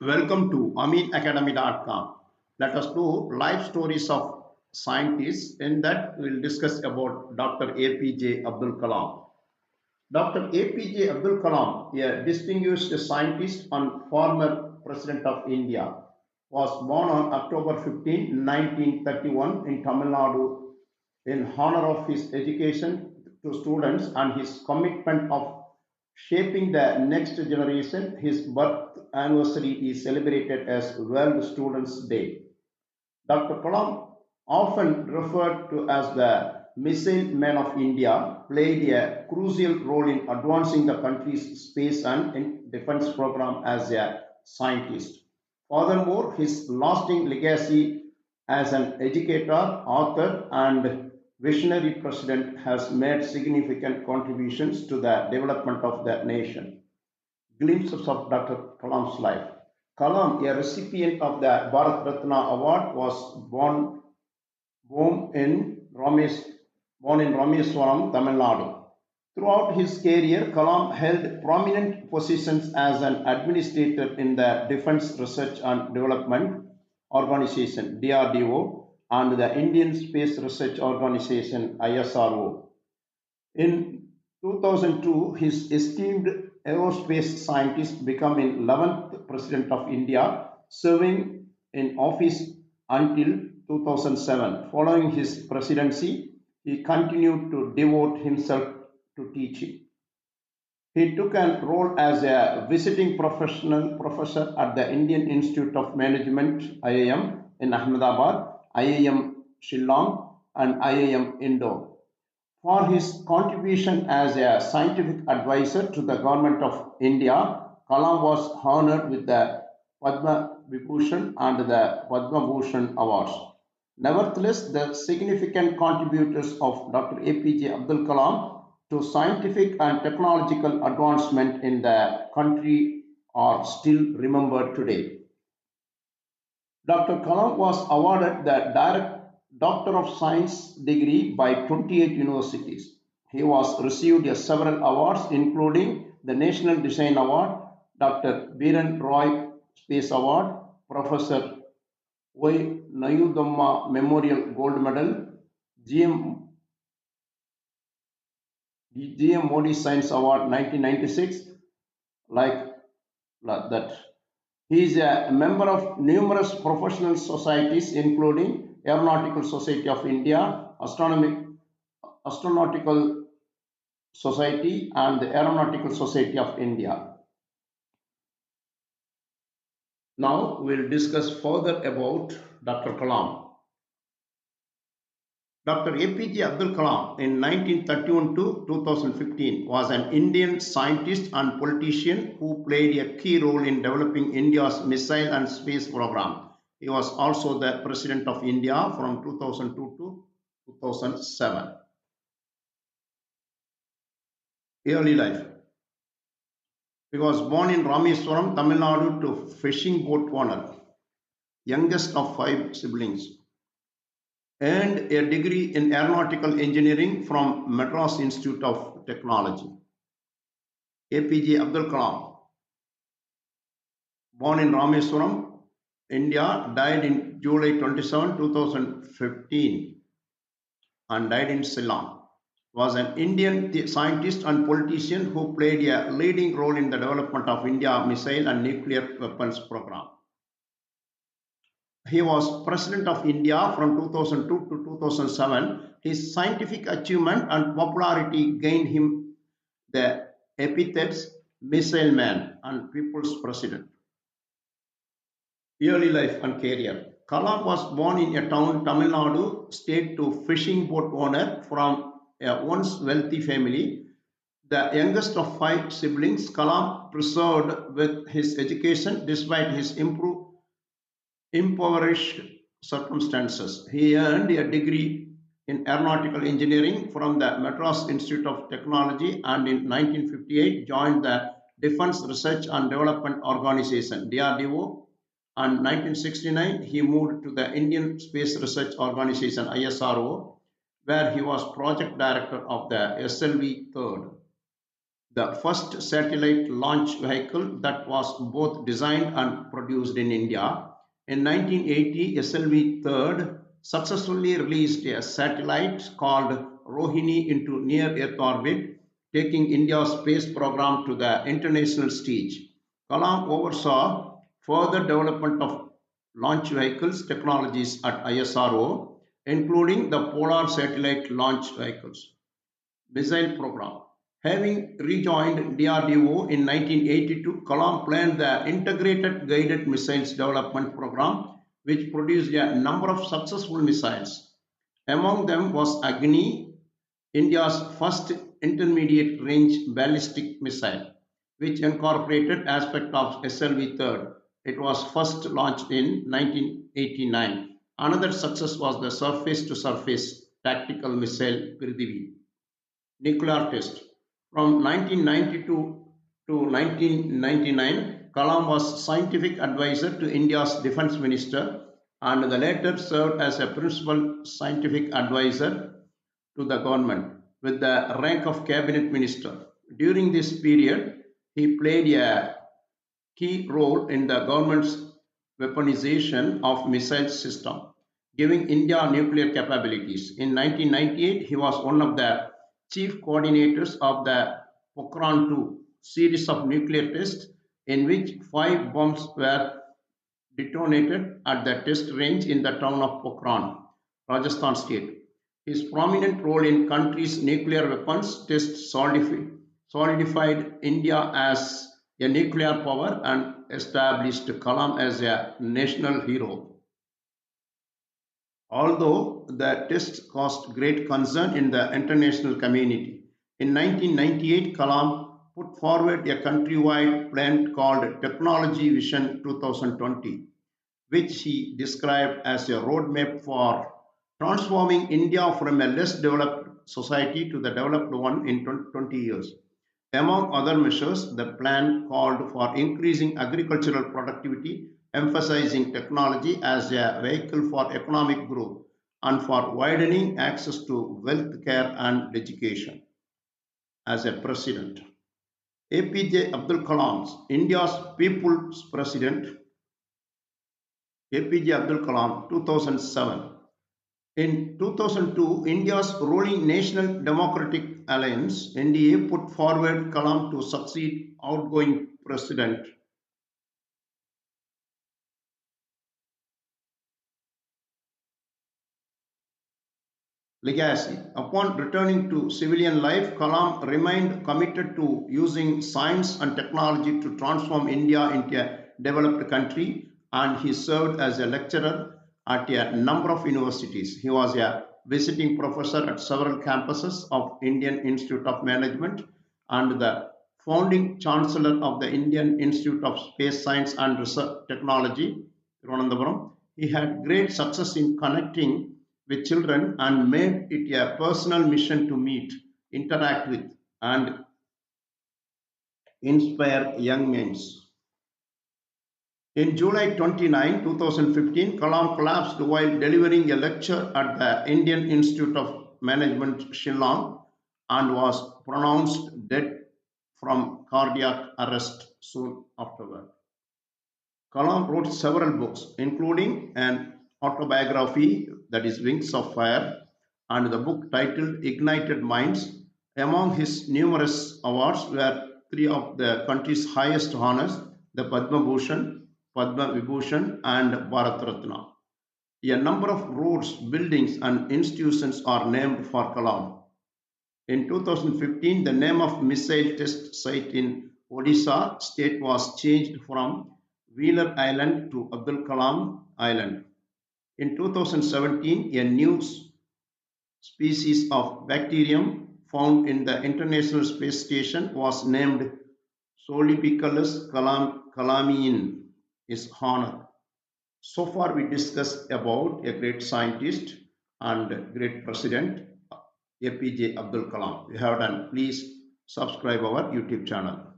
Welcome to aminacademy.com. Let us do life stories of scientists. In that, we'll discuss about Dr. A.P.J. Abdul Kalam. Dr. A.P.J. Abdul Kalam, a distinguished scientist and former President of India, was born on October 15, 1931 in Tamil Nadu in honor of his education to students and his commitment of shaping the next generation. His birth anniversary is celebrated as World Students' Day. Dr. Kalam, often referred to as the Missile Man of India, played a crucial role in advancing the country's space and defense program as a scientist. Furthermore, his lasting legacy as an educator, author, and visionary president has made significant contributions to the development of the nation. Glimpses of Dr. Kalam's life. Kalam, a recipient of the Bharat Ratna Award, was born in Rameswaram, Tamil Nadu. Throughout his career, Kalam held prominent positions as an administrator in the Defense Research and Development Organization (DRDO) and the Indian Space Research Organization (ISRO). In 2002, his esteemed aerospace scientist became 11th President of India, serving in office until 2007. Following his presidency, he continued to devote himself to teaching. He took a role as a visiting professional professor at the Indian Institute of Management (IIM) in Ahmedabad, IIM Shillong, and IIM Indore. For his contribution as a scientific advisor to the Government of India, Kalam was honored with the Padma Vibhushan and the Padma Bhushan awards. Nevertheless, the significant contributors of Dr. A.P.J. Abdul Kalam to scientific and technological advancement in the country are still remembered today. Dr. Kalam was awarded the Doctor of Science degree by 28 universities. He was received several awards, including the National Design Award, Dr. Biren Roy Space Award, Professor Y. Nayudamma Memorial Gold Medal, GM, GM Modi Science Award 1996, like that. He is a member of numerous professional societies, including Aeronautical Society of India, Astronautical Society, and the Aeronautical Society of India. Now we'll discuss further about Dr. Kalam. Dr. A.P.J. Abdul Kalam in 1931 to 2015 was an Indian scientist and politician who played a key role in developing India's missile and space program. He was also the President of India from 2002 to 2007. Early life. He was born in Rameswaram, Tamil Nadu to fishing boat owner, youngest of five siblings. Earned a degree in aeronautical engineering from Madras Institute of Technology. A.P.J. Abdul Kalam, born in Rameswaram, India, died in July 27, 2015 and died in Shillong. Was an Indian scientist and politician who played a leading role in the development of India missile and nuclear weapons program. He was President of India from 2002 to 2007. His scientific achievement and popularity gained him the epithets Missile Man and People's President. Early life and career. Kalam was born in a town, Tamil Nadu state, to fishing boat owner from a once wealthy family. The youngest of five siblings, Kalam persevered with his education despite his impoverished circumstances. He earned a degree in aeronautical engineering from the Madras Institute of Technology and in 1958 joined the Defense Research and Development Organization (DRDO). And 1969 he moved to the Indian Space Research Organization (ISRO), where he was project director of the SLV 3rd. the first satellite launch vehicle that was both designed and produced in India. In 1980, SLV-3 successfully released a satellite called Rohini into near-Earth orbit, taking India's space program to the international stage. Kalam oversaw further development of launch vehicles technologies at ISRO, including the Polar Satellite Launch Vehicles missile program. Having rejoined DRDO in 1982, Kalam planned the Integrated Guided Missiles Development Program, which produced a number of successful missiles. Among them was Agni, India's first intermediate range ballistic missile, which incorporated aspects of SLV-3. It was first launched in 1989. Another success was the surface-to-surface tactical missile Prithvi nuclear test. From 1992 to 1999, Kalam was scientific advisor to India's defense minister and the later served as a principal scientific advisor to the government with the rank of cabinet minister. During this period, he played a key role in the government's weaponization of missile system, giving India nuclear capabilities. In 1998, he was one of the chief coordinators of the Pokhran 2 series of nuclear tests in which 5 bombs were detonated at the test range in the town of Pokhran, Rajasthan state. His prominent role in country's nuclear weapons test solidified India as a nuclear power and established Kalam as a national hero. Although the tests caused great concern in the international community, in 1998 Kalam put forward a countrywide plan called Technology Vision 2020, which he described as a roadmap for transforming India from a less developed society to the developed one in 20 years. Among other measures, the plan called for increasing agricultural productivity, emphasizing technology as a vehicle for economic growth, and for widening access to wealth care and education. As a president, APJ Abdul Kalam, India's People's President, APJ Abdul Kalam, 2007. In 2002, India's ruling National Democratic Alliance (NDA) put forward Kalam to succeed outgoing President. Legacy. Upon returning to civilian life, Kalam remained committed to using science and technology to transform India into a developed country, and he served as a lecturer at a number of universities. He was a visiting professor at several campuses of Indian Institute of Management and the founding chancellor of the Indian Institute of Space Science and Research Technology, Thiruvananthapuram. He had great success in connecting with children and made it a personal mission to meet, interact with, and inspire young minds. In July 29, 2015, Kalam collapsed while delivering a lecture at the Indian Institute of Management, Shillong, and was pronounced dead from cardiac arrest soon afterward. Kalam wrote several books, including an autobiography that is Wings of Fire and the book titled Ignited Minds. Among his numerous awards were three of the country's highest honors, the Padma Bhushan, Padma Vibhushan, and Bharat Ratna. A number of roads, buildings, and institutions are named for Kalam. In 2015, the name of missile test site in Odisha state was changed from Wheeler Island to Abdul Kalam Island. In 2017, a new species of bacterium found in the International Space Station was named Solibicalus kalami in his honor. So far, we discussed about a great scientist and great president, APJ Abdul Kalam. If you have done, please subscribe our YouTube channel.